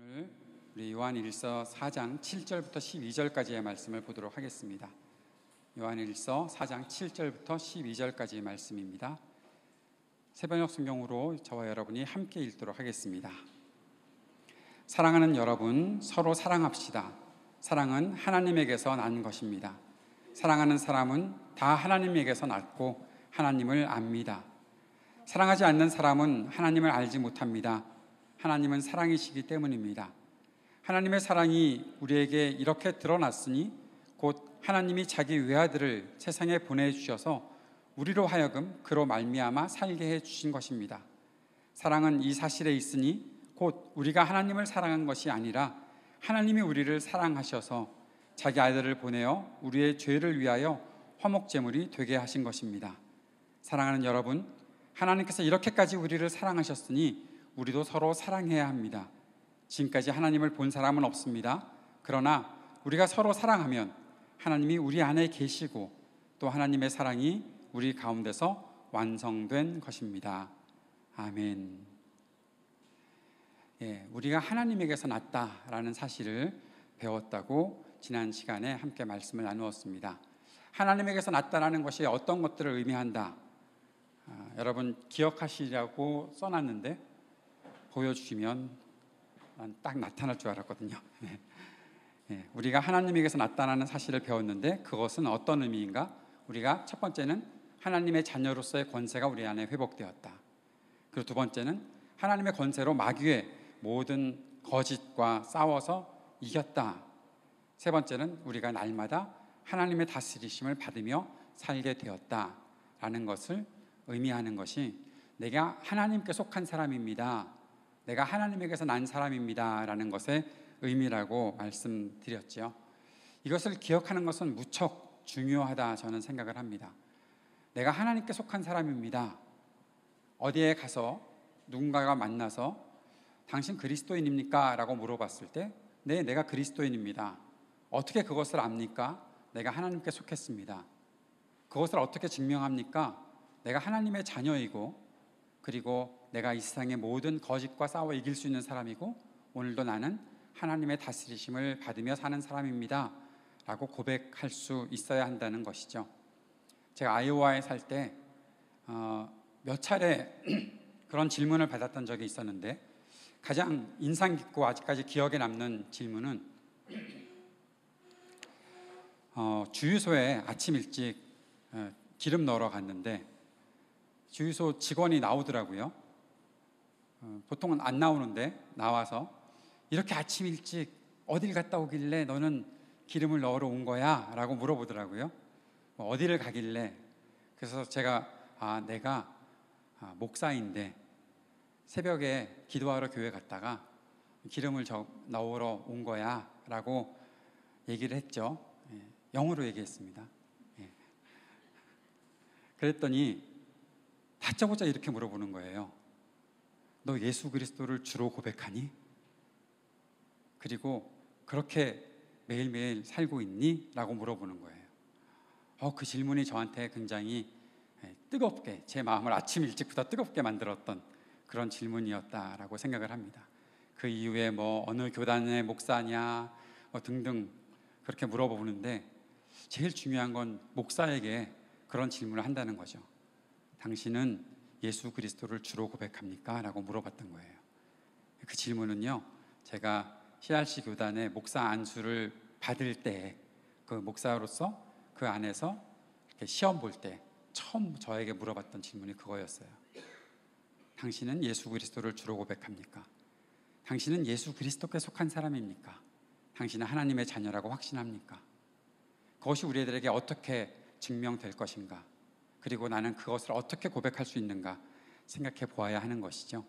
오늘 우리 요한일서 4장 7절부터 12절까지의 말씀을 보도록 하겠습니다. 요한일서 4장 7절부터 12절까지의 말씀입니다. 새번역 성경으로 저와 여러분이 함께 읽도록 하겠습니다. 사랑하는 여러분, 서로 사랑합시다. 사랑은 하나님에게서 난 것입니다. 사랑하는 사람은 다 하나님에게서 났고 하나님을 압니다. 사랑하지 않는 사람은 하나님을 알지 못합니다. 하나님은 사랑이시기 때문입니다. 하나님의 사랑이 우리에게 이렇게 드러났으니 곧 하나님이 자기 외아들을 세상에 보내주셔서 우리로 하여금 그로 말미암아 살게 해주신 것입니다. 사랑은 이 사실에 있으니 곧 우리가 하나님을 사랑한 것이 아니라 하나님이 우리를 사랑하셔서 자기 아들을 보내어 우리의 죄를 위하여 화목제물이 되게 하신 것입니다. 사랑하는 여러분, 하나님께서 이렇게까지 우리를 사랑하셨으니 우리도 서로 사랑해야 합니다. 지금까지 하나님을 본 사람은 없습니다. 그러나 우리가 서로 사랑하면 하나님이 우리 안에 계시고 또 하나님의 사랑이 우리 가운데서 완성된 것입니다. 아멘. 우리가 하나님에게서 났다라는 사실을 배웠다고 지난 시간에 함께 말씀을 나누었습니다. 하나님에게서 났다라는 것이 어떤 것들을 의미한다. 여러분 기억하시려고 써놨는데 보여주시면 딱 나타날 줄 알았거든요. 우리가 하나님에게서 났다는 사실을 배웠는데 그것은 어떤 의미인가? 우리가 첫 번째는 하나님의 자녀로서의 권세가 우리 안에 회복되었다. 그리고 두 번째는 하나님의 권세로 마귀의 모든 거짓과 싸워서 이겼다. 세 번째는 우리가 날마다 하나님의 다스리심을 받으며 살게 되었다라는 것을 의미하는 것이 내가 하나님께 속한 사람입니다. 내가 하나님에게서 난 사람입니다 라는 것의 의미라고 말씀드렸죠. 이것을 기억하는 것은 무척 중요하다 저는 생각을 합니다. 내가 하나님께 속한 사람입니다. 어디에 가서 누군가가 만나서 당신 그리스도인입니까? 라고 물어봤을 때 네, 내가 그리스도인입니다. 어떻게 그것을 압니까? 내가 하나님께 속했습니다. 그것을 어떻게 증명합니까? 내가 하나님의 자녀이고 그리고 내가 이 세상의 모든 거짓과 싸워 이길 수 있는 사람이고 오늘도 나는 하나님의 다스리심을 받으며 사는 사람입니다 라고 고백할 수 있어야 한다는 것이죠. 제가 아이오와에 살 때 몇 차례 그런 질문을 받았던 적이 있었는데 가장 인상 깊고 아직까지 기억에 남는 질문은 주유소에 아침 일찍 기름 넣으러 갔는데 주유소 직원이 나오더라고요. 보통은 안 나오는데 나와서 이렇게 아침 일찍 어딜 갔다 오길래 너는 기름을 넣으러 온 거야? 라고 물어보더라고요. 어디를 가길래? 그래서 제가 내가 목사인데 새벽에 기도하러 교회 갔다가 기름을 넣으러 온 거야 라고 얘기를 했죠. 영어로 얘기했습니다. 그랬더니 다짜고짜 이렇게 물어보는 거예요. 너 예수 그리스도를 주로 고백하니? 그리고 그렇게 매일매일 살고 있니? 라고 물어보는 거예요. 그 질문이 저한테 굉장히 뜨겁게 제 마음을 아침 일찍부터 뜨겁게 만들었던 그런 질문이었다라고 생각을 합니다. 그 이후에 어느 교단의 목사냐 등등 그렇게 물어보는데 제일 중요한 건 목사에게 그런 질문을 한다는 거죠. 당신은 예수 그리스도를 주로 고백합니까? 라고 물어봤던 거예요. 그 질문은요, 제가 CRC 교단의 목사 안수를 받을 때 그 목사로서 그 안에서 이렇게 시험 볼 때 처음 저에게 물어봤던 질문이 그거였어요. 당신은 예수 그리스도를 주로 고백합니까? 당신은 예수 그리스도께 속한 사람입니까? 당신은 하나님의 자녀라고 확신합니까? 그것이 우리들에게 어떻게 증명될 것인가? 그리고 나는 그것을 어떻게 고백할 수 있는가 생각해 보아야 하는 것이죠.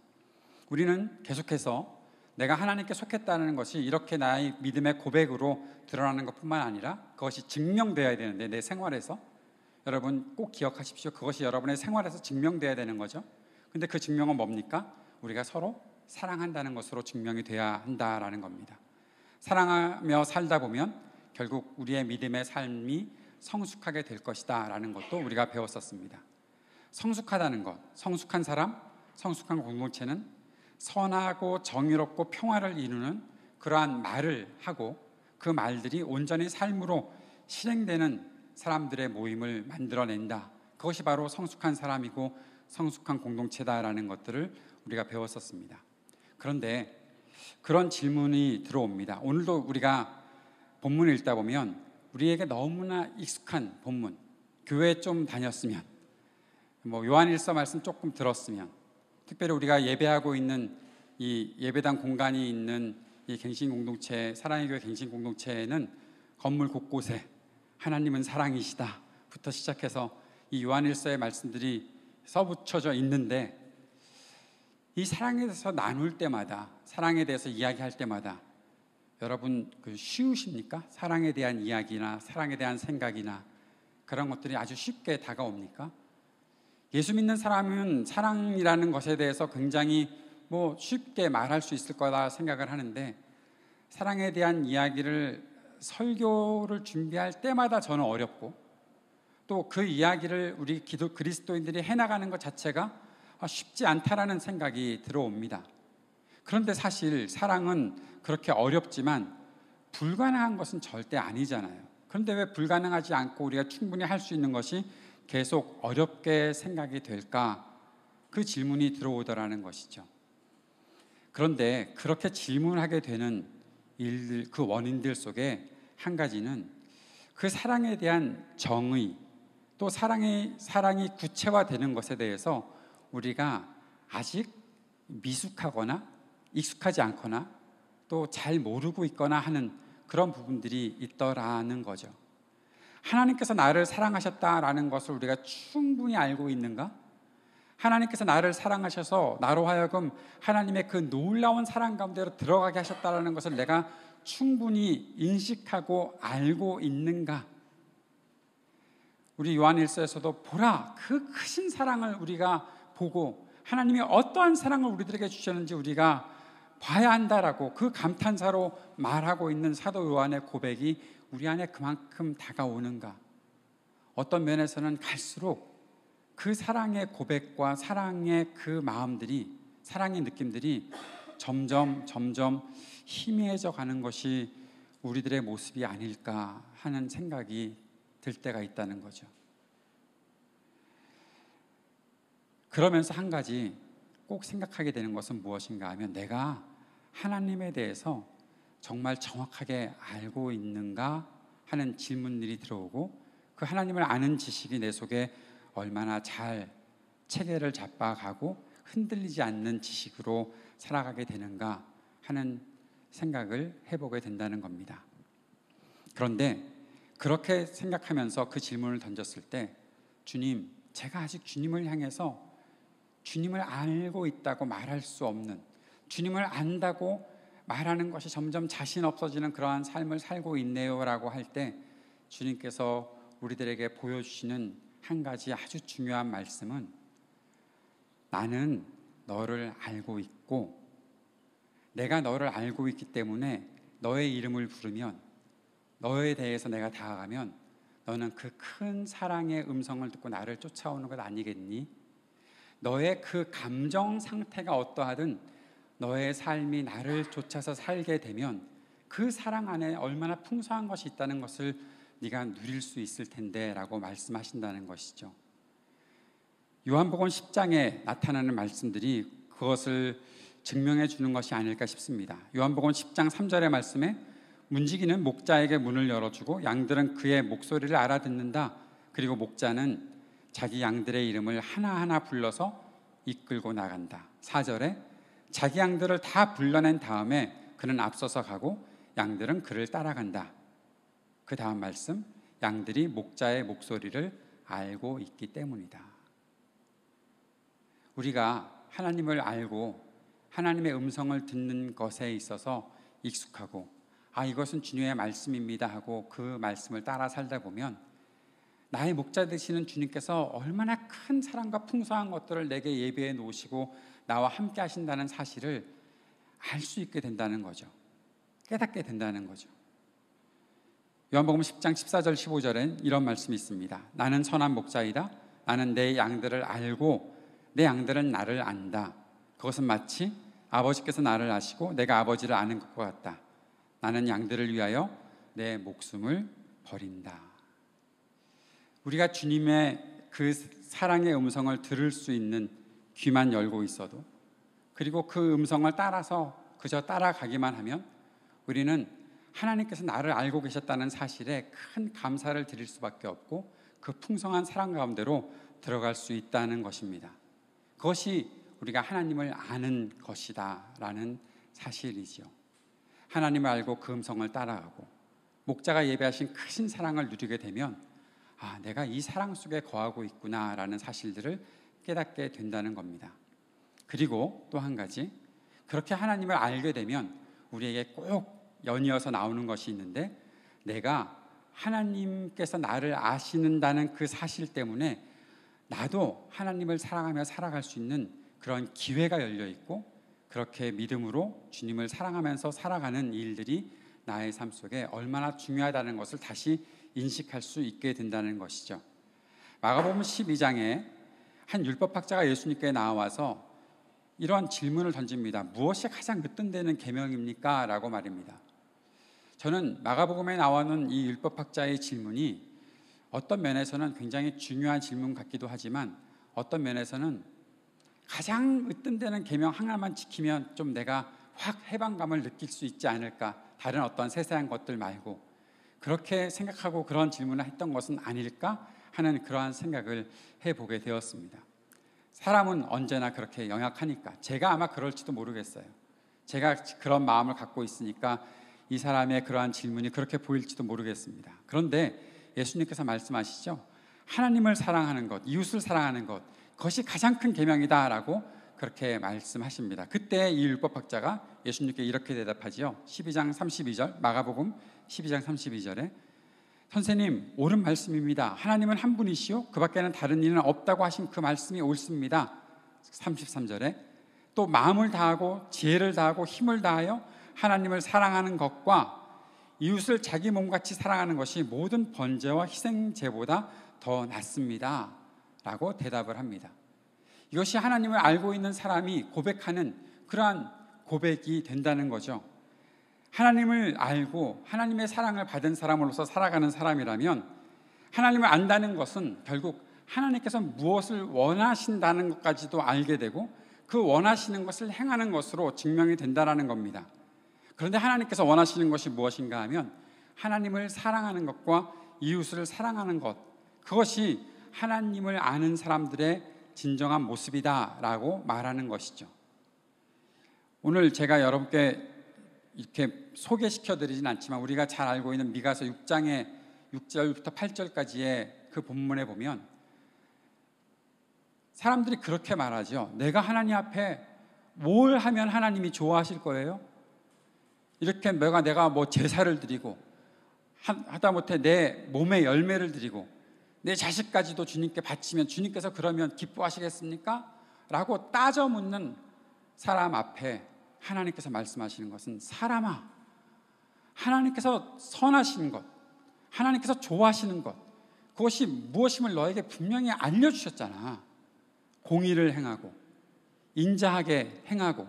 우리는 계속해서 내가 하나님께 속했다는 것이 이렇게 나의 믿음의 고백으로 드러나는 것뿐만 아니라 그것이 증명되어야 되는데 내 생활에서 여러분 꼭 기억하십시오. 그것이 여러분의 생활에서 증명되어야 되는 거죠. 근데 그 증명은 뭡니까? 우리가 서로 사랑한다는 것으로 증명이 돼야 한다라는 겁니다. 사랑하며 살다 보면 결국 우리의 믿음의 삶이 성숙하게 될 것이다 라는 것도 우리가 배웠었습니다. 성숙하다는 것, 성숙한 사람, 성숙한 공동체는 선하고 정의롭고 평화를 이루는 그러한 말을 하고 그 말들이 온전히 삶으로 실행되는 사람들의 모임을 만들어낸다. 그것이 바로 성숙한 사람이고 성숙한 공동체다라는 것들을 우리가 배웠었습니다. 그런데 그런 질문이 들어옵니다. 오늘도 우리가 본문을 읽다 보면 우리에게 너무나 익숙한 본문, 교회에 좀 다녔으면, 요한일서 말씀 조금 들었으면, 특별히 우리가 예배하고 있는 이 예배당 공간이 있는 이 갱신공동체, 사랑의 교회 갱신공동체에는 건물 곳곳에 하나님은 사랑이시다 부터 시작해서 이 요한일서의 말씀들이 써붙여져 있는데, 이 사랑에 대해서 나눌 때마다, 사랑에 대해서 이야기할 때마다 여러분 쉬우십니까? 사랑에 대한 이야기나 사랑에 대한 생각이나 그런 것들이 아주 쉽게 다가옵니까? 예수 믿는 사람은 사랑이라는 것에 대해서 굉장히 쉽게 말할 수 있을 거다 생각을 하는데, 사랑에 대한 이야기를 설교를 준비할 때마다 저는 어렵고, 또 그 이야기를 우리 그리스도인들이 해나가는 것 자체가 쉽지 않다라는 생각이 들어옵니다. 그런데 사실 사랑은 그렇게 어렵지만 불가능한 것은 절대 아니잖아요. 그런데 왜 불가능하지 않고 우리가 충분히 할 수 있는 것이 계속 어렵게 생각이 될까? 그 질문이 들어오더라는 것이죠. 그런데 그렇게 질문하게 되는 일들, 그 원인들 속에 한 가지는 그 사랑에 대한 정의, 또 사랑이 구체화되는 것에 대해서 우리가 아직 미숙하거나 익숙하지 않거나 또 잘 모르고 있거나 하는 그런 부분들이 있더라는 거죠. 하나님께서 나를 사랑하셨다라는 것을 우리가 충분히 알고 있는가? 하나님께서 나를 사랑하셔서 나로 하여금 하나님의 그 놀라운 사랑 가운데로 들어가게 하셨다라는 것을 내가 충분히 인식하고 알고 있는가? 우리 요한일서에서도 보라, 그 크신 사랑을 우리가 보고 하나님이 어떠한 사랑을 우리들에게 주셨는지 우리가 봐야 한다라고 그 감탄사로 말하고 있는 사도 요한의 고백이 우리 안에 그만큼 다가오는가? 어떤 면에서는 갈수록 그 사랑의 고백과 사랑의 그 마음들이, 사랑의 느낌들이 점점 희미해져 가는 것이 우리들의 모습이 아닐까 하는 생각이 들 때가 있다는 거죠. 그러면서 한 가지 꼭 생각하게 되는 것은 무엇인가 하면, 내가 하나님에 대해서 정말 정확하게 알고 있는가 하는 질문들이 들어오고, 그 하나님을 아는 지식이 내 속에 얼마나 잘 체계를 잡아가고 흔들리지 않는 지식으로 살아가게 되는가 하는 생각을 해보게 된다는 겁니다. 그런데 그렇게 생각하면서 그 질문을 던졌을 때, 주님, 제가 아직 주님을 향해서 주님을 알고 있다고 말할 수 없는, 주님을 안다고 말하는 것이 점점 자신 없어지는 그러한 삶을 살고 있네요 라고 할 때, 주님께서 우리들에게 보여주시는 한 가지 아주 중요한 말씀은, 나는 너를 알고 있고 내가 너를 알고 있기 때문에 너의 이름을 부르면, 너에 대해서 내가 다가가면 너는 그 큰 사랑의 음성을 듣고 나를 쫓아오는 것 아니겠니? 너의 그 감정 상태가 어떠하든 너의 삶이 나를 쫓아서 살게 되면 그 사랑 안에 얼마나 풍성한 것이 있다는 것을 네가 누릴 수 있을 텐데 라고 말씀하신다는 것이죠. 요한복음 10장에 나타나는 말씀들이 그것을 증명해 주는 것이 아닐까 싶습니다. 요한복음 10장 3절의 말씀에, 문지기는 목자에게 문을 열어주고 양들은 그의 목소리를 알아듣는다. 그리고 목자는 자기 양들의 이름을 하나하나 불러서 이끌고 나간다. 4절에 자기 양들을 다 불러낸 다음에 그는 앞서서 가고 양들은 그를 따라간다. 그 다음 말씀, 양들이 목자의 목소리를 알고 있기 때문이다. 우리가 하나님을 알고 하나님의 음성을 듣는 것에 있어서 익숙하고, 이것은 주님의 말씀입니다 하고 그 말씀을 따라 살다 보면 나의 목자 되시는 주님께서 얼마나 큰 사랑과 풍성한 것들을 내게 예비해 놓으시고 나와 함께 하신다는 사실을 알 수 있게 된다는 거죠. 깨닫게 된다는 거죠. 요한복음 10장 14절 15절엔 이런 말씀이 있습니다. 나는 선한 목자이다. 나는 내 양들을 알고 내 양들은 나를 안다. 그것은 마치 아버지께서 나를 아시고 내가 아버지를 아는 것과 같다. 나는 양들을 위하여 내 목숨을 버린다. 우리가 주님의 그 사랑의 음성을 들을 수 있는 귀만 열고 있어도, 그리고 그 음성을 따라서 그저 따라가기만 하면 우리는 하나님께서 나를 알고 계셨다는 사실에 큰 감사를 드릴 수밖에 없고 그 풍성한 사랑 가운데로 들어갈 수 있다는 것입니다. 그것이 우리가 하나님을 아는 것이다 라는 사실이지요. 하나님을 알고 그 음성을 따라가고 목자가 예배하신 크신 사랑을 누리게 되면 내가 이 사랑 속에 거하고 있구나 라는 사실들을 깨닫게 된다는 겁니다. 그리고 또 한 가지, 그렇게 하나님을 알게 되면 우리에게 꼭 연이어서 나오는 것이 있는데, 내가 하나님께서 나를 아시는다는 그 사실 때문에 나도 하나님을 사랑하며 살아갈 수 있는 그런 기회가 열려 있고, 그렇게 믿음으로 주님을 사랑하면서 살아가는 일들이 나의 삶 속에 얼마나 중요하다는 것을 다시 인식할 수 있게 된다는 것이죠. 마가복음 12장에 한 율법학자가 예수님께 나와서 이런 질문을 던집니다. 무엇이 가장 으뜸되는 계명입니까? 라고 말입니다. 저는 마가복음에 나오는 이 율법학자의 질문이 어떤 면에서는 굉장히 중요한 질문 같기도 하지만 어떤 면에서는 가장 으뜸되는 계명 하나만 지키면 좀 내가 확 해방감을 느낄 수 있지 않을까, 다른 어떤 세세한 것들 말고, 그렇게 생각하고 그런 질문을 했던 것은 아닐까 하는 그러한 생각을 해보게 되었습니다. 사람은 언제나 그렇게 영약하니까, 제가 아마 그럴지도 모르겠어요. 제가 그런 마음을 갖고 있으니까 이 사람의 그러한 질문이 그렇게 보일지도 모르겠습니다. 그런데 예수님께서 말씀하시죠. 하나님을 사랑하는 것, 이웃을 사랑하는 것, 그것이 가장 큰 계명이다라고 그렇게 말씀하십니다. 그때 이 율법학자가 예수님께 이렇게 대답하지요. 12장 32절, 마가복음 12장 32절에 선생님, 옳은 말씀입니다. 하나님은 한 분이시요 그 밖에는 다른 이는 없다고 하신 그 말씀이 옳습니다. 33절에 또 마음을 다하고 지혜를 다하고 힘을 다하여 하나님을 사랑하는 것과 이웃을 자기 몸같이 사랑하는 것이 모든 번제와 희생제보다 더 낫습니다 라고 대답을 합니다. 이것이 하나님을 알고 있는 사람이 고백하는 그러한 고백이 된다는 거죠. 하나님을 알고 하나님의 사랑을 받은 사람으로서 살아가는 사람이라면, 하나님을 안다는 것은 결국 하나님께서 무엇을 원하신다는 것까지도 알게 되고 그 원하시는 것을 행하는 것으로 증명이 된다는 겁니다. 그런데 하나님께서 원하시는 것이 무엇인가 하면 하나님을 사랑하는 것과 이웃을 사랑하는 것, 그것이 하나님을 아는 사람들의 진정한 모습이다라고 말하는 것이죠. 오늘 제가 여러분께 이렇게 소개시켜드리진 않지만 우리가 잘 알고 있는 미가서 6장의 6절부터 8절까지의 그 본문에 보면 사람들이 그렇게 말하죠. 내가 하나님 앞에 뭘 하면 하나님이 좋아하실 거예요? 이렇게 내가 뭐 제사를 드리고 하다못해 내 몸의 열매를 드리고 내 자식까지도 주님께 바치면 주님께서 그러면 기뻐하시겠습니까? 라고 따져 묻는 사람 앞에 하나님께서 말씀하시는 것은, 사람아, 하나님께서 선하신 것, 하나님께서 좋아하시는 것, 그것이 무엇임을 너에게 분명히 알려주셨잖아. 공의를 행하고 인자하게 행하고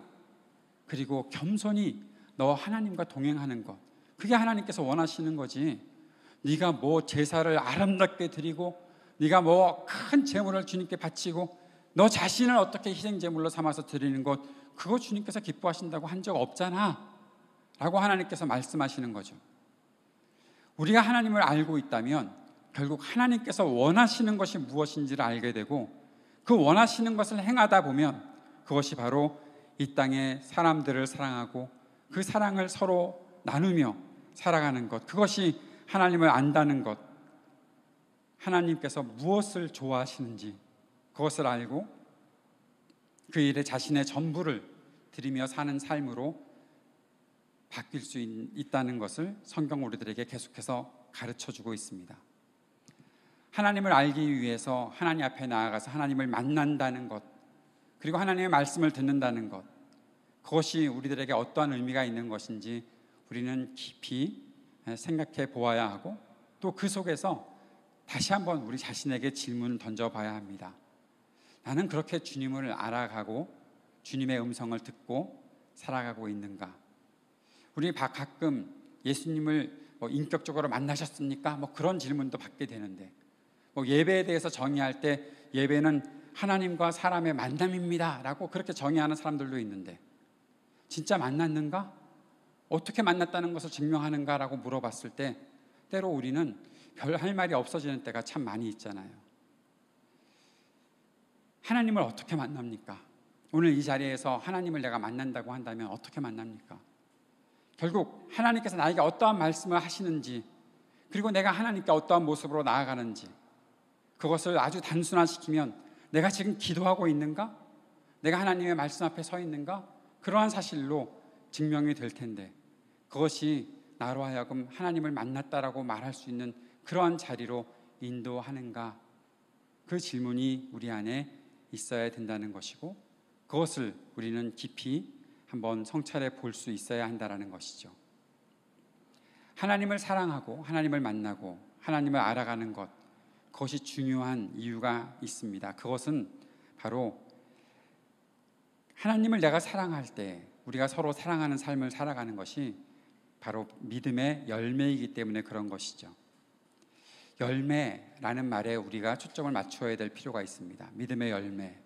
그리고 겸손히 너 하나님과 동행하는 것, 그게 하나님께서 원하시는 거지. 네가 뭐 제사를 아름답게 드리고 네가 뭐 큰 제물을 주님께 바치고 너 자신을 어떻게 희생제물로 삼아서 드리는 것, 그거 주님께서 기뻐하신다고 한 적 없잖아 라고 하나님께서 말씀하시는 거죠. 우리가 하나님을 알고 있다면 결국 하나님께서 원하시는 것이 무엇인지를 알게 되고 그 원하시는 것을 행하다 보면 그것이 바로 이 땅의 사람들을 사랑하고 그 사랑을 서로 나누며 살아가는 것, 그것이 하나님을 안다는 것, 하나님께서 무엇을 좋아하시는지 그것을 알고 그 일에 자신의 전부를 드리며 사는 삶으로 바뀔 수 있다는 것을 성경 우리들에게 계속해서 가르쳐주고 있습니다. 하나님을 알기 위해서 하나님 앞에 나아가서 하나님을 만난다는 것, 그리고 하나님의 말씀을 듣는다는 것, 그것이 우리들에게 어떠한 의미가 있는 것인지 우리는 깊이 생각해 보아야 하고 또 그 속에서 다시 한번 우리 자신에게 질문을 던져봐야 합니다. 나는 그렇게 주님을 알아가고 주님의 음성을 듣고 살아가고 있는가? 우리 가끔 예수님을 인격적으로 만나셨습니까? 그런 질문도 받게 되는데, 예배에 대해서 정의할 때 예배는 하나님과 사람의 만남입니다 라고 그렇게 정의하는 사람들도 있는데, 진짜 만났는가? 어떻게 만났다는 것을 증명하는가? 라고 물어봤을 때 때로 우리는 별 할 말이 없어지는 때가 참 많이 있잖아요. 하나님을 어떻게 만납니까? 오늘 이 자리에서 하나님을 내가 만난다고 한다면 어떻게 만납니까? 결국 하나님께서 나에게 어떠한 말씀을 하시는지, 그리고 내가 하나님께 어떠한 모습으로 나아가는지, 그것을 아주 단순화시키면 내가 지금 기도하고 있는가? 내가 하나님의 말씀 앞에 서 있는가? 그러한 사실로 증명이 될 텐데, 그것이 나로 하여금 하나님을 만났다라고 말할 수 있는 그러한 자리로 인도하는가? 그 질문이 우리 안에 있어야 된다는 것이고, 그것을 우리는 깊이 한번 성찰해 볼 수 있어야 한다는 것이죠. 하나님을 사랑하고 하나님을 만나고 하나님을 알아가는 것, 그것이 중요한 이유가 있습니다. 그것은 바로 하나님을 내가 사랑할 때 우리가 서로 사랑하는 삶을 살아가는 것이 바로 믿음의 열매이기 때문에 그런 것이죠. 열매라는 말에 우리가 초점을 맞춰야 될 필요가 있습니다. 믿음의 열매.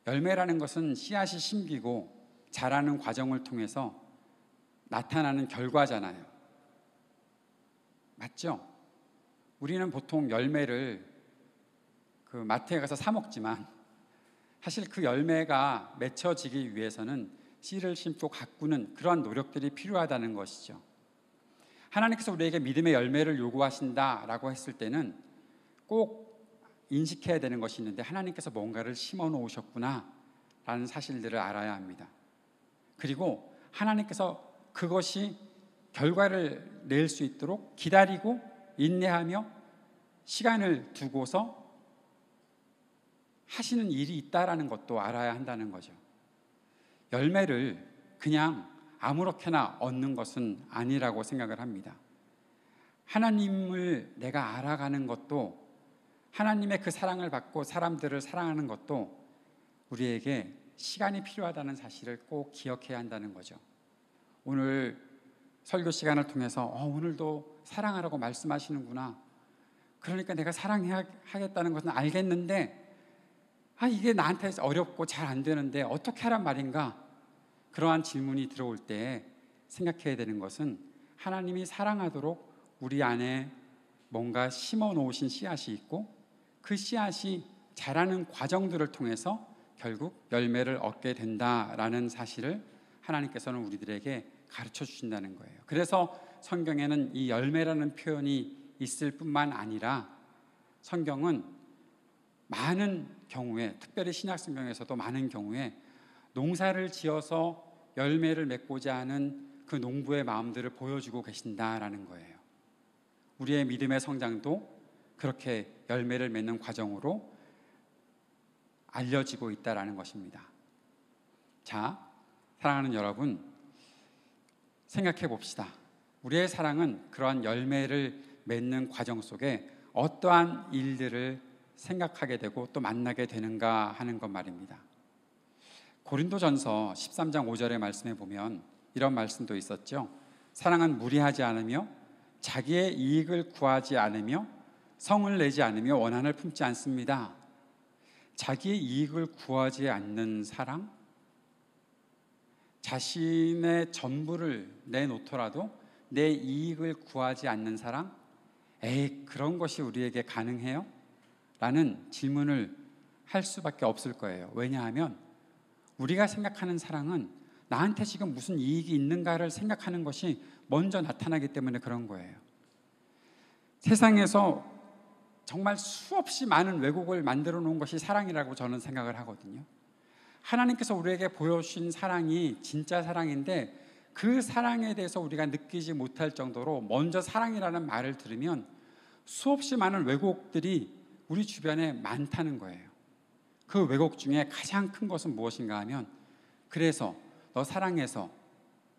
열매라는 것은 씨앗이 심기고 자라는 과정을 통해서 나타나는 결과잖아요. 맞죠? 우리는 보통 열매를 마트에 가서 사 먹지만 사실 그 열매가 맺혀지기 위해서는 씨를 심고 가꾸는 그러한 노력들이 필요하다는 것이죠. 하나님께서 우리에게 믿음의 열매를 요구하신다라고 했을 때는 꼭 인식해야 되는 것이 있는데, 하나님께서 뭔가를 심어 놓으셨구나 라는 사실들을 알아야 합니다. 그리고 하나님께서 그것이 결과를 낼 수 있도록 기다리고 인내하며 시간을 두고서 하시는 일이 있다라는 것도 알아야 한다는 거죠. 열매를 그냥 아무렇게나 얻는 것은 아니라고 생각을 합니다. 하나님을 내가 알아가는 것도, 하나님의 그 사랑을 받고 사람들을 사랑하는 것도 우리에게 시간이 필요하다는 사실을 꼭 기억해야 한다는 거죠. 오늘 설교 시간을 통해서 오늘도 사랑하라고 말씀하시는구나. 그러니까 내가 사랑하겠다는 것은 알겠는데 이게 나한테 어렵고 잘 안 되는데 어떻게 하란 말인가? 그러한 질문이 들어올 때 생각해야 되는 것은 하나님이 사랑하도록 우리 안에 뭔가 심어 놓으신 씨앗이 있고, 그 씨앗이 자라는 과정들을 통해서 결국 열매를 얻게 된다라는 사실을 하나님께서는 우리들에게 가르쳐 주신다는 거예요. 그래서 성경에는 이 열매라는 표현이 있을 뿐만 아니라 성경은 많은 경우에, 특별히 신약 성경에서도 많은 경우에 농사를 지어서 열매를 맺고자 하는 그 농부의 마음들을 보여주고 계신다라는 거예요. 우리의 믿음의 성장도 그렇게 열매를 맺는 과정으로 알려지고 있다라는 것입니다. 자, 사랑하는 여러분, 생각해 봅시다. 우리의 사랑은 그러한 열매를 맺는 과정 속에 어떠한 일들을 생각하게 되고 또 만나게 되는가 하는 것 말입니다. 고린도전서 13장 5절의 말씀에 보면 이런 말씀도 있었죠. 사랑은 무리하지 않으며 자기의 이익을 구하지 않으며 성을 내지 않으며 원한을 품지 않습니다. 자기의 이익을 구하지 않는 사랑, 자신의 전부를 내놓더라도 내 이익을 구하지 않는 사랑, 그런 것이 우리에게 가능해요? 라는 질문을 할 수밖에 없을 거예요. 왜냐하면 우리가 생각하는 사랑은 나한테 지금 무슨 이익이 있는가를 생각하는 것이 먼저 나타나기 때문에 그런 거예요. 세상에서 정말 수없이 많은 왜곡을 만들어 놓은 것이 사랑이라고 저는 생각을 하거든요. 하나님께서 우리에게 보여주신 사랑이 진짜 사랑인데, 그 사랑에 대해서 우리가 느끼지 못할 정도로 먼저 사랑이라는 말을 들으면 수없이 많은 왜곡들이 우리 주변에 많다는 거예요. 그 왜곡 중에 가장 큰 것은 무엇인가 하면, 그래서 너 사랑해서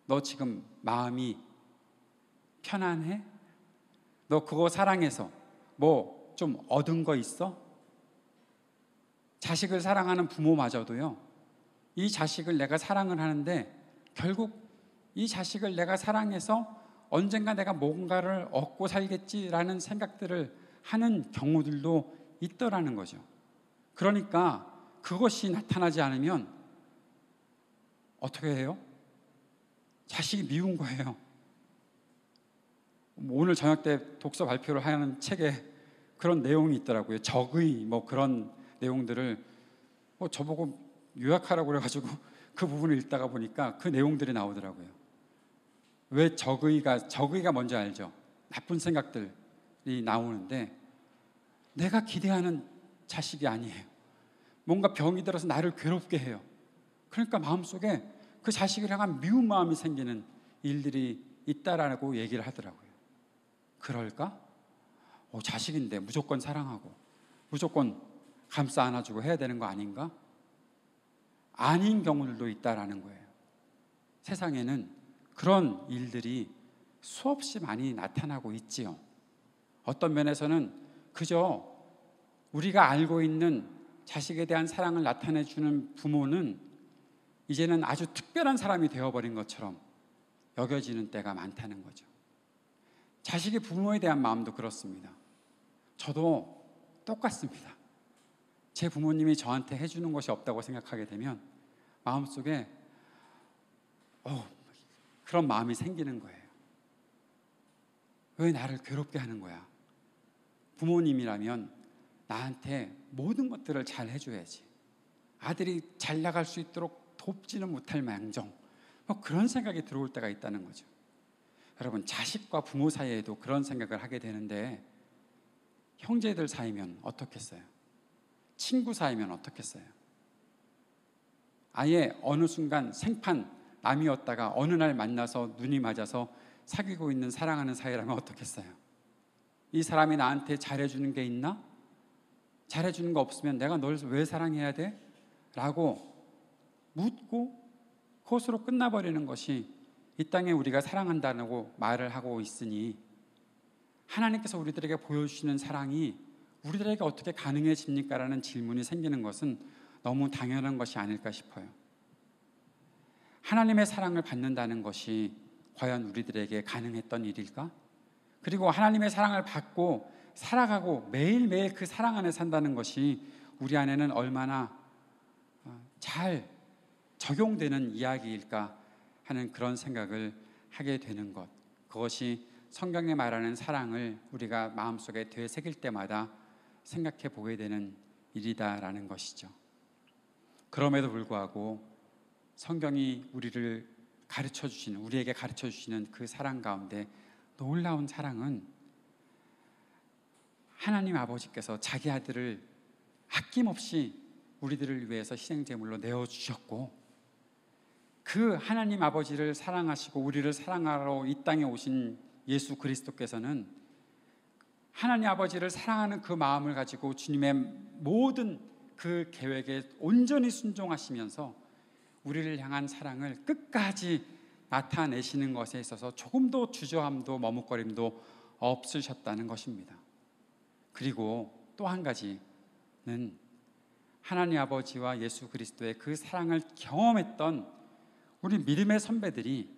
너 지금 마음이 편안해? 너 그거 사랑해서 뭐 좀 얻은 거 있어? 자식을 사랑하는 부모마저도요, 이 자식을 내가 사랑을 하는데 결국 이 자식을 내가 사랑해서 언젠가 내가 뭔가를 얻고 살겠지라는 생각들을 하는 경우들도 있더라는 거죠. 그러니까 그것이 나타나지 않으면 어떻게 해요? 자식이 미운 거예요. 오늘 저녁 때 독서 발표를 하는 책에 그런 내용이 있더라고요. 적의 그런 내용들을 저보고 요약하라고 그래가지고 그 부분을 읽다가 보니까 그 내용들이 나오더라고요. 왜 적의가 뭔지 알죠? 나쁜 생각들이 나오는데 내가 기대하는 자식이 아니에요. 뭔가 병이 들어서 나를 괴롭게 해요. 그러니까 마음속에 그 자식을 향한 미운 마음이 생기는 일들이 있다라고 얘기를 하더라고요. 그럴까? 자식인데 무조건 사랑하고 무조건 감싸 안아주고 해야 되는 거 아닌가? 아닌 경우들도 있다라는 거예요. 세상에는 그런 일들이 수없이 많이 나타나고 있지요. 어떤 면에서는 그저 우리가 알고 있는 자식에 대한 사랑을 나타내주는 부모는 이제는 아주 특별한 사람이 되어버린 것처럼 여겨지는 때가 많다는 거죠. 자식이 부모에 대한 마음도 그렇습니다. 저도 똑같습니다. 제 부모님이 저한테 해주는 것이 없다고 생각하게 되면 마음속에 그런 마음이 생기는 거예요. 왜 나를 괴롭게 하는 거야? 부모님이라면 나한테 모든 것들을 잘 해줘야지. 아들이 잘 나갈 수 있도록 돕지는 못할 망정 그런 생각이 들어올 때가 있다는 거죠. 여러분, 자식과 부모 사이에도 그런 생각을 하게 되는데 형제들 사이면 어떻겠어요? 친구 사이면 어떻겠어요? 아예 어느 순간 생판 남이었다가 어느 날 만나서 눈이 맞아서 사귀고 있는 사랑하는 사이라면 어떻겠어요? 이 사람이 나한테 잘해주는 게 있나? 잘해주는 거 없으면 내가 널 왜 사랑해야 돼? 라고 묻고 그것으로 끝나버리는 것이 이 땅에 우리가 사랑한다고 말을 하고 있으니 하나님께서 우리들에게 보여주시는 사랑이 우리들에게 어떻게 가능해집니까? 라는 질문이 생기는 것은 너무 당연한 것이 아닐까 싶어요. 하나님의 사랑을 받는다는 것이 과연 우리들에게 가능했던 일일까? 그리고 하나님의 사랑을 받고 살아가고 매일매일 그 사랑 안에 산다는 것이 우리 안에는 얼마나 잘 적용되는 이야기일까 하는 그런 생각을 하게 되는 것, 그것이 성경에 말하는 사랑을 우리가 마음속에 되새길 때마다 생각해 보게 되는 일이다라는 것이죠. 그럼에도 불구하고 성경이 우리에게 가르쳐 주시는 그 사랑 가운데 놀라운 사랑은 하나님 아버지께서 자기 아들을 아낌없이 우리들을 위해서 희생제물로 내어주셨고, 그 하나님 아버지를 사랑하시고 우리를 사랑하러 이 땅에 오신 예수 그리스도께서는 하나님 아버지를 사랑하는 그 마음을 가지고 주님의 모든 그 계획에 온전히 순종하시면서 우리를 향한 사랑을 끝까지 나타내시는 것에 있어서 조금도 주저함도 머뭇거림도 없으셨다는 것입니다. 그리고 또 한 가지는 하나님 아버지와 예수 그리스도의 그 사랑을 경험했던 우리 믿음의 선배들이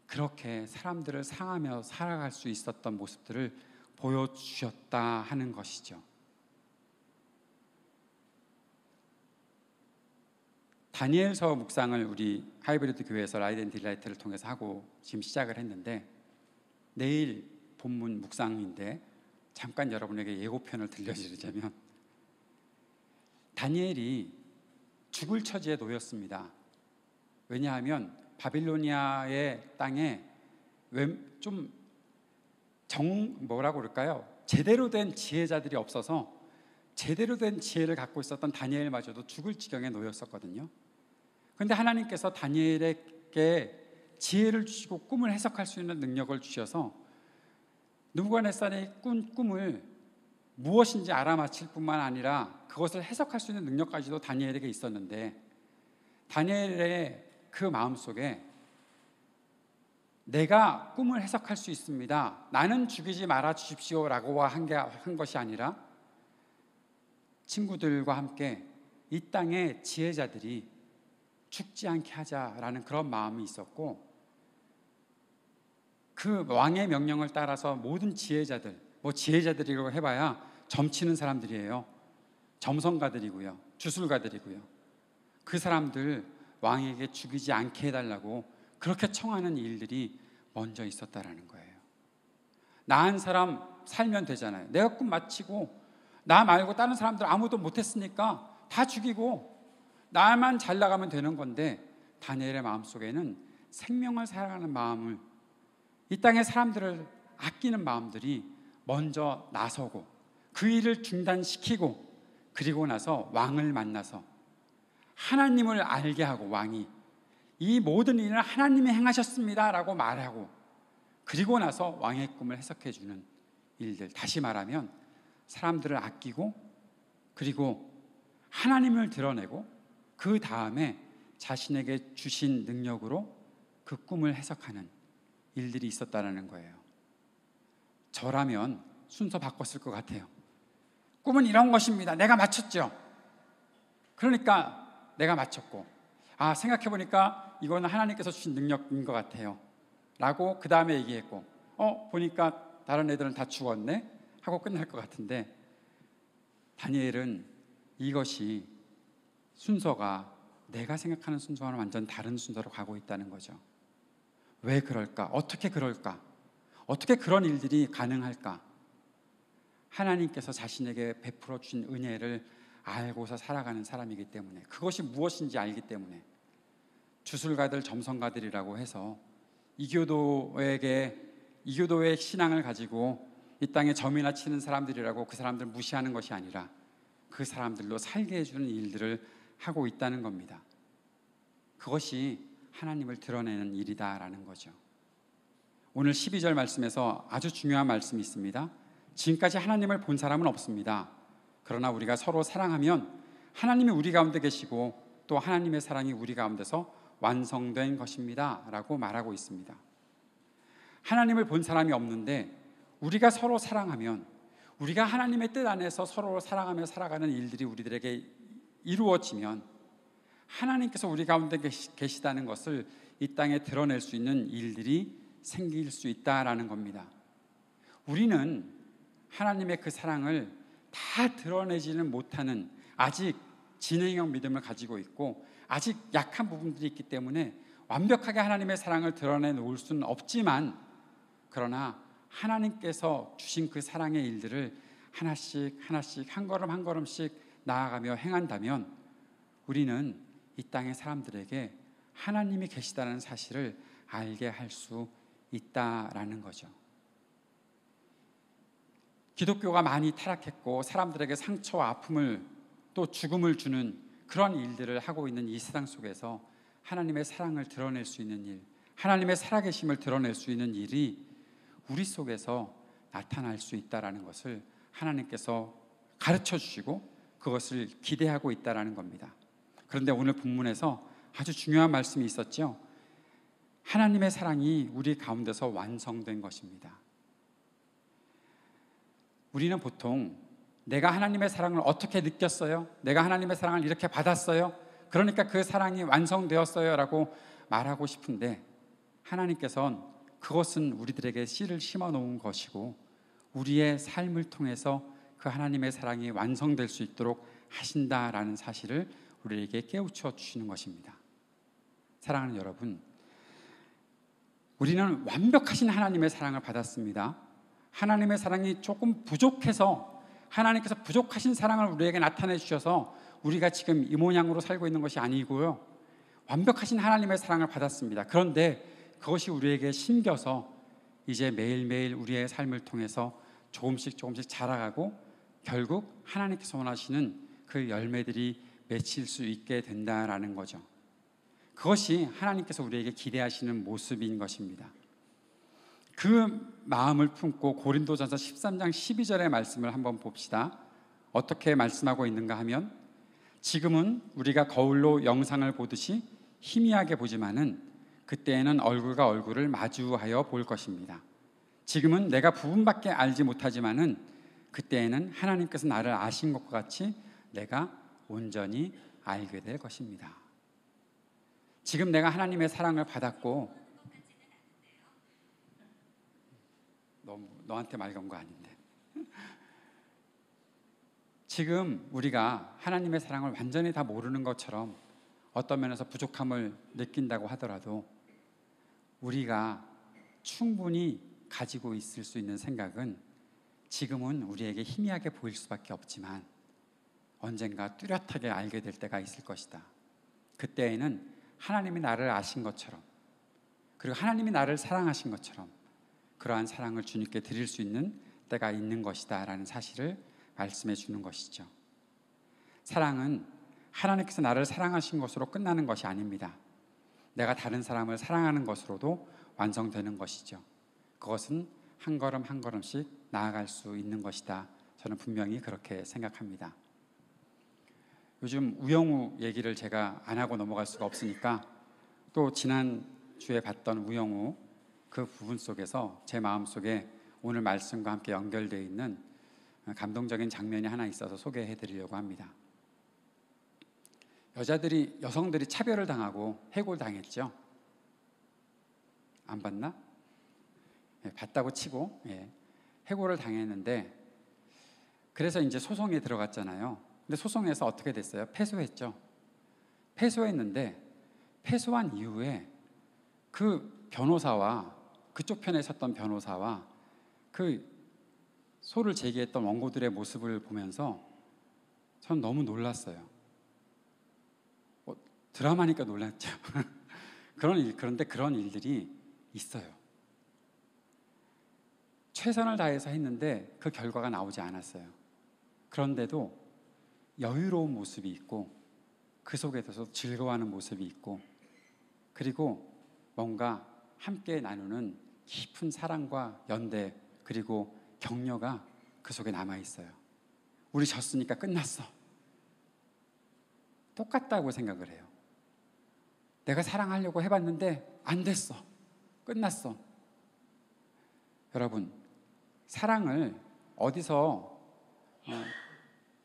그렇게 사람들을 상하며 살아갈 수 있었던 모습들을 보여주셨다 하는 것이죠. 다니엘서 묵상을 우리 하이브리드 교회에서 라이트 앤 딜라이트를 통해서 하고 지금 시작을 했는데, 내일 본문 묵상인데 잠깐 여러분에게 예고편을 들려드리자면, 다니엘이 죽을 처지에 놓였습니다. 왜냐하면 바빌로니아의 땅에 좀 뭐라고 그럴까요? 제대로 된 지혜자들이 없어서 제대로 된 지혜를 갖고 있었던 다니엘마저도 죽을 지경에 놓였었거든요. 그런데 하나님께서 다니엘에게 지혜를 주시고 꿈을 해석할 수 있는 능력을 주셔서 느부갓네살의 꿈을 무엇인지 알아맞힐 뿐만 아니라 그것을 해석할 수 있는 능력까지도 다니엘에게 있었는데, 다니엘의 그 마음속에 내가 꿈을 해석할 수 있습니다, 나는 죽이지 말아 주십시오 라고 한 것이 아니라 친구들과 함께 이 땅의 지혜자들이 죽지 않게 하자라는 그런 마음이 있었고, 그 왕의 명령을 따라서 모든 지혜자들, 뭐 지혜자들이라고 해봐야 점치는 사람들이에요. 점성가들이고요, 주술가들이고요. 그 사람들 왕에게 죽이지 않게 해달라고 그렇게 청하는 일들이 먼저 있었다라는 거예요. 나은 사람 살면 되잖아요. 내가 꿈 마치고 나 말고 다른 사람들 아무도 못했으니까 다 죽이고 나만 잘 나가면 되는 건데, 다니엘의 마음속에는 생명을 사랑하는 마음을, 이 땅의 사람들을 아끼는 마음들이 먼저 나서고 그 일을 중단시키고, 그리고 나서 왕을 만나서 하나님을 알게 하고, 왕이 이 모든 일을 하나님이 행하셨습니다 라고 말하고, 그리고 나서 왕의 꿈을 해석해 주는 일들, 다시 말하면 사람들을 아끼고 그리고 하나님을 드러내고 그 다음에 자신에게 주신 능력으로 그 꿈을 해석하는 일들이 있었다는 거예요. 저라면 순서 바꿨을 것 같아요. 꿈은 이런 것입니다. 내가 맞췄죠. 그러니까 내가 맞췄고, 생각해보니까 이거는 하나님께서 주신 능력인 것 같아요 라고 그 다음에 얘기했고, 보니까 다른 애들은 다 죽었네 하고 끝날 것 같은데, 다니엘은 이것이 순서가 내가 생각하는 순서와는 완전 다른 순서로 가고 있다는 거죠. 왜 그럴까? 어떻게 그럴까? 어떻게 그런 일들이 가능할까? 하나님께서 자신에게 베풀어 주신 은혜를 알고서 살아가는 사람이기 때문에, 그것이 무엇인지 알기 때문에, 주술가들, 점성가들이라고 해서 이교도의 신앙을 가지고 이 땅에 점이나 치는 사람들이라고 그 사람들 무시하는 것이 아니라 그 사람들로 살게 해주는 일들을 하고 있다는 겁니다. 그것이 하나님을 드러내는 일이다라는 거죠. 오늘 12절 말씀에서 아주 중요한 말씀이 있습니다. 지금까지 하나님을 본 사람은 없습니다. 그러나 우리가 서로 사랑하면 하나님이 우리 가운데 계시고 또 하나님의 사랑이 우리 가운데서 완성된 것입니다 라고 말하고 있습니다. 하나님을 본 사람이 없는데 우리가 서로 사랑하면, 우리가 하나님의 뜻 안에서 서로 사랑하며 살아가는 일들이 우리들에게 이루어지면 하나님께서 우리 가운데 계시다는 것을 이 땅에 드러낼 수 있는 일들이 생길 수 있다라는 겁니다. 우리는 하나님의 그 사랑을 다 드러내지는 못하는 아직 진행형 믿음을 가지고 있고, 아직 약한 부분들이 있기 때문에 완벽하게 하나님의 사랑을 드러내 놓을 수는 없지만, 그러나 하나님께서 주신 그 사랑의 일들을 하나씩 한 걸음 한 걸음씩 나아가며 행한다면 우리는 이 땅의 사람들에게 하나님이 계시다는 사실을 알게 할 수 있다라는 거죠. 기독교가 많이 타락했고 사람들에게 상처와 아픔을 또 죽음을 주는 그런 일들을 하고 있는 이 세상 속에서 하나님의 사랑을 드러낼 수 있는 일, 하나님의 살아계심을 드러낼 수 있는 일이 우리 속에서 나타날 수 있다라는 것을 하나님께서 가르쳐 주시고 그것을 기대하고 있다라는 겁니다. 그런데 오늘 본문에서 아주 중요한 말씀이 있었죠. 하나님의 사랑이 우리 가운데서 완성된 것입니다. 우리는 보통 내가 하나님의 사랑을 어떻게 느꼈어요? 내가 하나님의 사랑을 이렇게 받았어요? 그러니까 그 사랑이 완성되었어요 라고 말하고 싶은데, 하나님께서는 그것은 우리들에게 씨를 심어 놓은 것이고 우리의 삶을 통해서 그 하나님의 사랑이 완성될 수 있도록 하신다라는 사실을 우리에게 깨우쳐 주시는 것입니다. 사랑하는 여러분, 우리는 완벽하신 하나님의 사랑을 받았습니다. 하나님의 사랑이 조금 부족해서 하나님께서 부족하신 사랑을 우리에게 나타내 주셔서 우리가 지금 이 모양으로 살고 있는 것이 아니고요, 완벽하신 하나님의 사랑을 받았습니다. 그런데 그것이 우리에게 심겨서 이제 매일매일 우리의 삶을 통해서 조금씩 자라가고 결국 하나님께서 원하시는 그 열매들이 맺힐 수 있게 된다라는 거죠. 그것이 하나님께서 우리에게 기대하시는 모습인 것입니다. 그 마음을 품고 고린도전서 13장 12절의 말씀을 한번 봅시다. 어떻게 말씀하고 있는가 하면, 지금은 우리가 거울로 영상을 보듯이 희미하게 보지만은 그때에는 얼굴과 얼굴을 마주하여 볼 것입니다. 지금은 내가 부분밖에 알지 못하지만은 그때에는 하나님께서 나를 아신 것과 같이 내가 온전히 알게 될 것입니다. 지금 내가 하나님의 사랑을 받았고, 너한테 말 건 거 아닌데, 지금 우리가 하나님의 사랑을 완전히 다 모르는 것처럼 어떤 면에서 부족함을 느낀다고 하더라도, 우리가 충분히 가지고 있을 수 있는 생각은 지금은 우리에게 희미하게 보일 수밖에 없지만 언젠가 뚜렷하게 알게 될 때가 있을 것이다. 그때에는 하나님이 나를 아신 것처럼, 그리고 하나님이 나를 사랑하신 것처럼 그러한 사랑을 주님께 드릴 수 있는 때가 있는 것이다 라는 사실을 말씀해 주는 것이죠. 사랑은 하나님께서 나를 사랑하신 것으로 끝나는 것이 아닙니다. 내가 다른 사람을 사랑하는 것으로도 완성되는 것이죠. 그것은 한 걸음 한 걸음씩 나아갈 수 있는 것이다. 저는 분명히 그렇게 생각합니다. 요즘 우영우 얘기를 제가 안 하고 넘어갈 수가 없으니까 또 지난주에 봤던 우영우 그 부분 속에서 제 마음속에 오늘 말씀과 함께 연결되어 있는 감동적인 장면이 하나 있어서 소개해 드리려고 합니다. 여성들이 차별을 당하고 해고당했죠. 안 봤나? 봤다고 치고 해고를 당했는데, 그래서 이제 소송에 들어갔잖아요. 근데 소송에서 어떻게 됐어요? 패소했죠. 패소했는데 패소한 이후에 그 변호사와 그쪽 편에 섰던 변호사와 그 소를 제기했던 원고들의 모습을 보면서 전 너무 놀랐어요. 드라마니까 놀랐죠. 그런데 그런 일들이 있어요. 최선을 다해서 했는데 그 결과가 나오지 않았어요. 그런데도 여유로운 모습이 있고 그 속에서 즐거워하는 모습이 있고, 그리고 뭔가 함께 나누는 깊은 사랑과 연대 그리고 격려가 그 속에 남아있어요. 우리 졌으니까 끝났어. 똑같다고 생각을 해요. 내가 사랑하려고 해봤는데 안 됐어. 끝났어. 여러분, 사랑을 어디서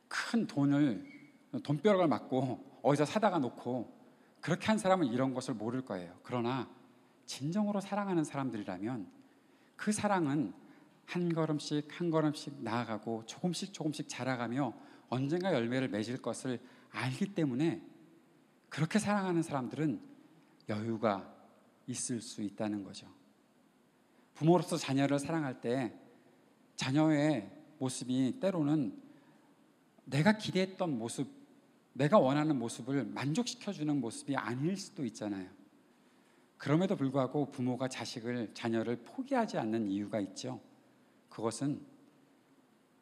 큰 돈벼락을 맞고 어디서 사다가 놓고 그렇게 한 사람은 이런 것을 모를 거예요. 그러나 진정으로 사랑하는 사람들이라면 그 사랑은 한 걸음씩 한 걸음씩 나아가고 조금씩 자라가며 언젠가 열매를 맺을 것을 알기 때문에 그렇게 사랑하는 사람들은 여유가 있을 수 있다는 거죠. 부모로서 자녀를 사랑할 때 자녀의 모습이 때로는 내가 기대했던 모습, 내가 원하는 모습을 만족시켜주는 모습이 아닐 수도 있잖아요. 그럼에도 불구하고 부모가 자녀를 포기하지 않는 이유가 있죠. 그것은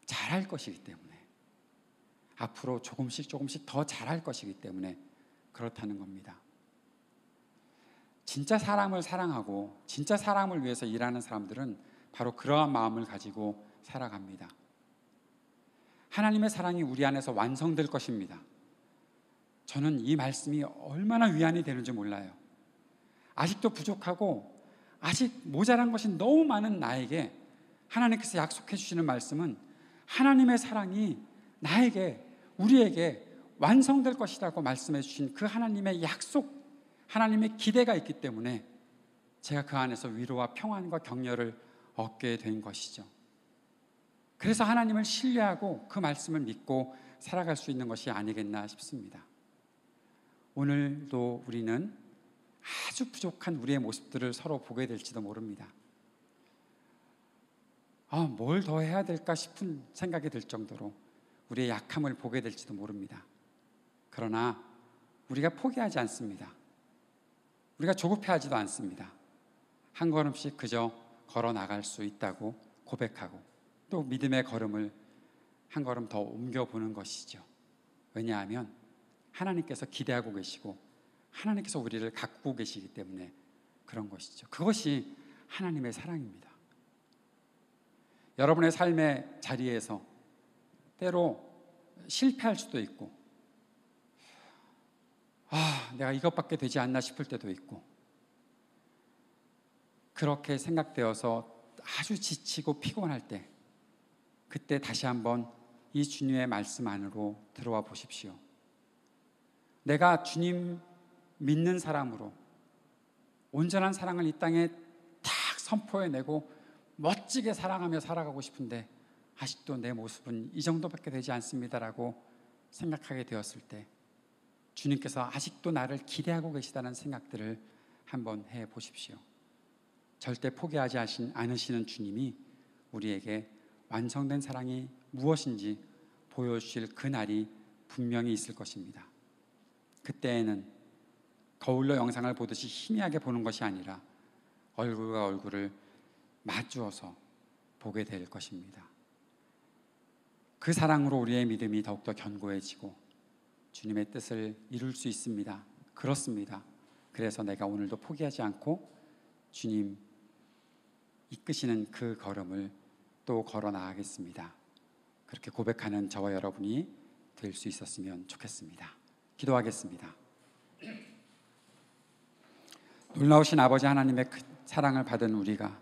잘할 것이기 때문에, 앞으로 조금씩 더 잘할 것이기 때문에 그렇다는 겁니다. 진짜 사람을 사랑하고 진짜 사람을 위해서 일하는 사람들은 바로 그러한 마음을 가지고 살아갑니다. 하나님의 사랑이 우리 안에서 완성될 것입니다. 저는 이 말씀이 얼마나 위안이 되는지 몰라요. 아직도 부족하고 아직 모자란 것이 너무 많은 나에게 하나님께서 약속해 주시는 말씀은 하나님의 사랑이 나에게, 우리에게 완성될 것이라고 말씀해 주신 그 하나님의 약속, 하나님의 기대가 있기 때문에 제가 그 안에서 위로와 평안과 격려를 얻게 된 것이죠. 그래서 하나님을 신뢰하고 그 말씀을 믿고 살아갈 수 있는 것이 아니겠나 싶습니다. 오늘도 우리는 아주 부족한 우리의 모습들을 서로 보게 될지도 모릅니다. 뭘 더 해야 될까 싶은 생각이 들 정도로 우리의 약함을 보게 될지도 모릅니다. 그러나 우리가 포기하지 않습니다. 우리가 조급해하지도 않습니다. 한 걸음씩 그저 걸어 나갈 수 있다고 고백하고 또 믿음의 걸음을 한 걸음 더 옮겨보는 것이죠. 왜냐하면 하나님께서 기대하고 계시고 하나님께서 우리를 가꾸고 계시기 때문에 그런 것이죠. 그것이 하나님의 사랑입니다. 여러분의 삶의 자리에서 때로 실패할 수도 있고 내가 이것밖에 되지 않나 싶을 때도 있고, 그렇게 생각되어서 아주 지치고 피곤할 때, 그때 다시 한번 이 주님의 말씀 안으로 들어와 보십시오. 내가 주님 믿는 사람으로 온전한 사랑을 이 땅에 탁 선포해내고 멋지게 사랑하며 살아가고 싶은데 아직도 내 모습은 이 정도밖에 되지 않습니다라고 생각하게 되었을 때 주님께서 아직도 나를 기대하고 계시다는 생각들을 한번 해보십시오. 절대 포기하지 않으시는 주님이 우리에게 완성된 사랑이 무엇인지 보여주실 그날이 분명히 있을 것입니다. 그때에는 거울로 영상을 보듯이 희미하게 보는 것이 아니라 얼굴과 얼굴을 마주어서 보게 될 것입니다. 그 사랑으로 우리의 믿음이 더욱더 견고해지고 주님의 뜻을 이룰 수 있습니다. 그렇습니다. 그래서 내가 오늘도 포기하지 않고 주님 이끄시는 그 걸음을 또 걸어 나가겠습니다. 그렇게 고백하는 저와 여러분이 될 수 있었으면 좋겠습니다. 기도하겠습니다. 놀라우신 아버지 하나님의 그 사랑을 받은 우리가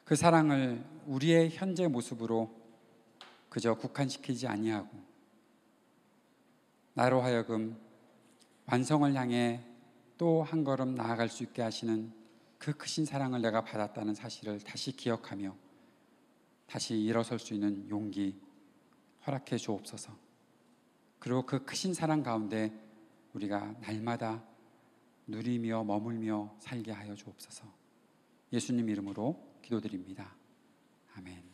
그 사랑을 우리의 현재 모습으로 그저 국한시키지 아니하고 나로 하여금 완성을 향해 또 한 걸음 나아갈 수 있게 하시는 그 크신 사랑을 내가 받았다는 사실을 다시 기억하며 다시 일어설 수 있는 용기 허락해 주옵소서. 그리고 그 크신 사랑 가운데 우리가 날마다 누리며 머물며 살게 하여 주옵소서. 예수님 이름으로 기도드립니다. 아멘.